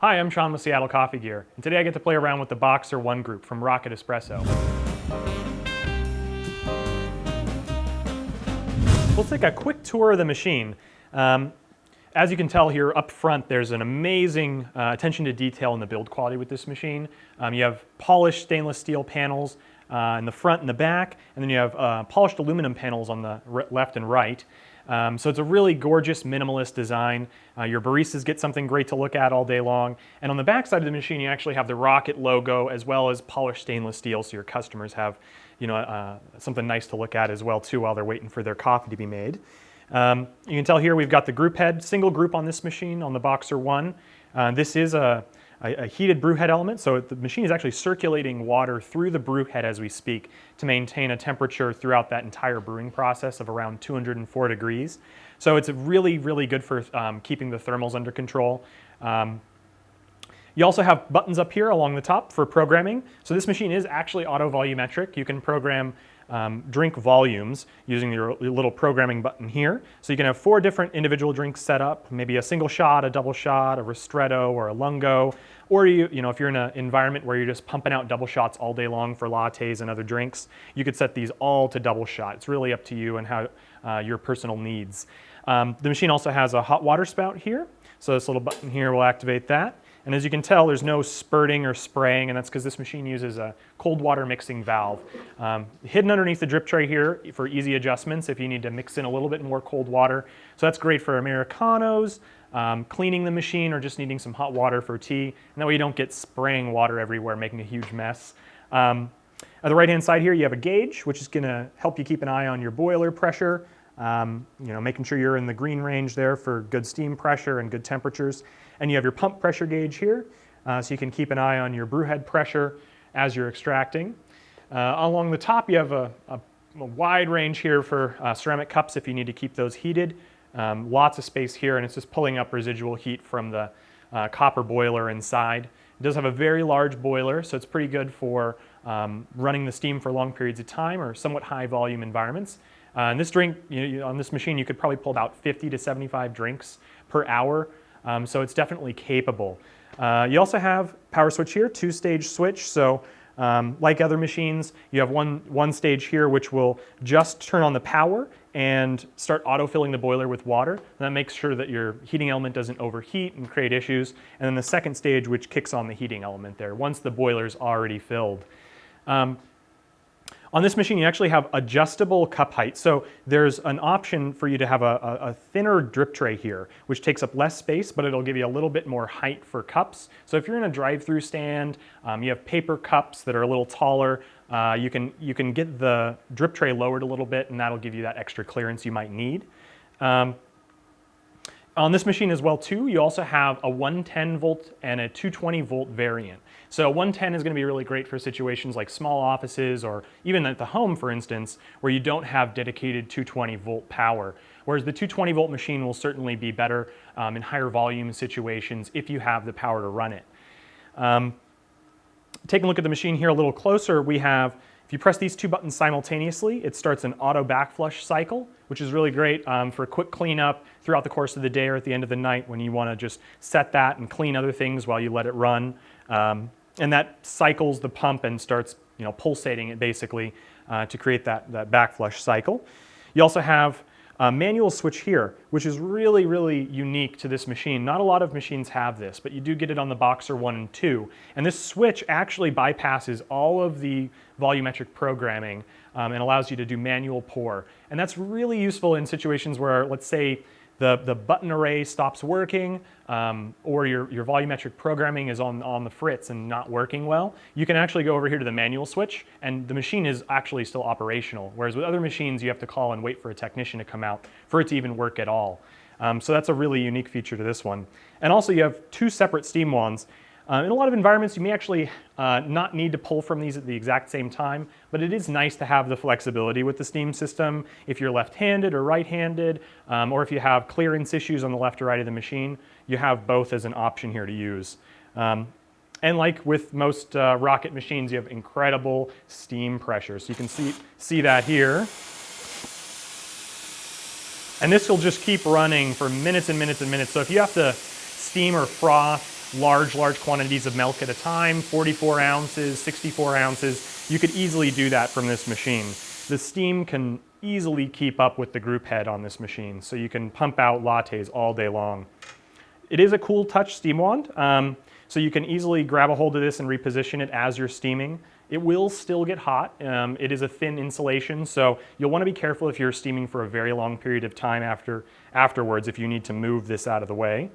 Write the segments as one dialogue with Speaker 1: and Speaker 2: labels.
Speaker 1: Hi, I'm Sean with Seattle Coffee Gear, and today I get to play around with the Boxer 1 group from Rocket Espresso. We'll take a quick tour of the machine. As you can tell here up front, there's an amazing attention to detail in the build quality with this machine. You have polished stainless steel panels in the front and the back, and then you have polished aluminum panels on the left and right. So it's a really gorgeous minimalist design. Your baristas get something great to look at all day long. And on the back side of the machine, you actually have the Rocket logo as well as polished stainless steel, so your customers have, something nice to look at as well too while they're waiting for their coffee to be made. You can tell here we've got the group head, single group on this machine on the Boxer 1. This is a heated brew head element, so the machine is actually circulating water through the brew head as we speak to maintain a temperature throughout that entire brewing process of around 204 degrees. So it's really, really good for keeping the thermals under control. You also have buttons up here along the top for programming. So this machine is actually auto volumetric. You can program drink volumes using your little programming button here. So you can have 4 different individual drinks set up, maybe a single shot, a double shot, a ristretto, or a lungo. Or if you're in an environment where you're just pumping out double shots all day long for lattes and other drinks, you could set these all to double shot. It's really up to you and how your personal needs. The machine also has a hot water spout here. So this little button here will activate that. And as you can tell, there's no spurting or spraying, and that's because this machine uses a cold water mixing valve. Hidden underneath the drip tray here for easy adjustments if you need to mix in a little bit more cold water. So that's great for Americanos, cleaning the machine, or just needing some hot water for tea. And that way you don't get spraying water everywhere, making a huge mess. At the right-hand side here, you have a gauge, which is going to help you keep an eye on your boiler pressure. Making sure you're in the green range there for good steam pressure and good temperatures. And you have your pump pressure gauge here, so you can keep an eye on your brew head pressure as you're extracting. Along the top, you have a wide range here for ceramic cups if you need to keep those heated. Lots of space here, and it's just pulling up residual heat from the copper boiler inside. It does have a very large boiler, so it's pretty good for running the steam for long periods of time or somewhat high volume environments. And this drink, on this machine, you could probably pull about 50 to 75 drinks per hour, so it's definitely capable. You also have power switch here, 2-stage switch. So like other machines, you have one stage here which will just turn on the power and start auto-filling the boiler with water. And that makes sure that your heating element doesn't overheat and create issues. And then the second stage which kicks on the heating element there once the boiler's already filled. On this machine, you actually have adjustable cup height. So there's an option for you to have a thinner drip tray here, which takes up less space, but it'll give you a little bit more height for cups. So if you're in a drive-through stand, you have paper cups that are a little taller, you can get the drip tray lowered a little bit, and that'll give you that extra clearance you might need. On this machine as well too, you also have a 110 volt and a 220 volt variant. So 110 is going to be really great for situations like small offices or even at the home, for instance, where you don't have dedicated 220 volt power. Whereas the 220 volt machine will certainly be better in higher volume situations if you have the power to run it. Taking a look at the machine here a little closer, we have, if you press these 2 buttons simultaneously, it starts an auto backflush cycle, which is really great for quick cleanup throughout the course of the day or at the end of the night when you want to just set that and clean other things while you let it run. And that cycles the pump and starts pulsating it basically to create that backflush cycle. You also have a manual switch here, which is really, really unique to this machine. Not a lot of machines have this, but you do get it on the Boxer 1 and 2. And this switch actually bypasses all of the volumetric programming and allows you to do manual pour. And that's really useful in situations where, let's say, the button array stops working or your volumetric programming is on the fritz and not working well. You can actually go over here to the manual switch and the machine is actually still operational. Whereas with other machines, you have to call and wait for a technician to come out for it to even work at all. So that's a really unique feature to this one. And also you have 2 separate steam wands. In a lot of environments, you may actually not need to pull from these at the exact same time, but it is nice to have the flexibility with the steam system if you're left-handed or right-handed, or if you have clearance issues on the left or right of the machine, you have both as an option here to use. And like with most Rocket machines, you have incredible steam pressure. So you can see that here. And this will just keep running for minutes and minutes and minutes. So if you have to steam or froth large quantities of milk at a time, 44 ounces, 64 ounces. You could easily do that from this machine. The steam can easily keep up with the group head on this machine, so you can pump out lattes all day long. It is a cool touch steam wand, so you can easily grab a hold of this and reposition it as you're steaming. It will still get hot. It is a thin insulation, so you'll want to be careful if you're steaming for a very long period of time afterwards if you need to move this out of the way.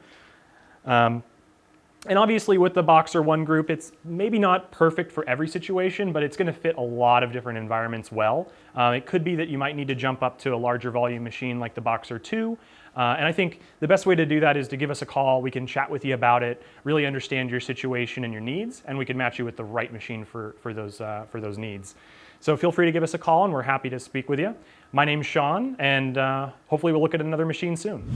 Speaker 1: And obviously with the Boxer 1 group, it's maybe not perfect for every situation, but it's going to fit a lot of different environments well. It could be that you might need to jump up to a larger volume machine like the Boxer 2. And I think the best way to do that is to give us a call. We can chat with you about it, really understand your situation and your needs, and we can match you with the right machine for those needs. So feel free to give us a call, and we're happy to speak with you. My name's Sean, and hopefully we'll look at another machine soon.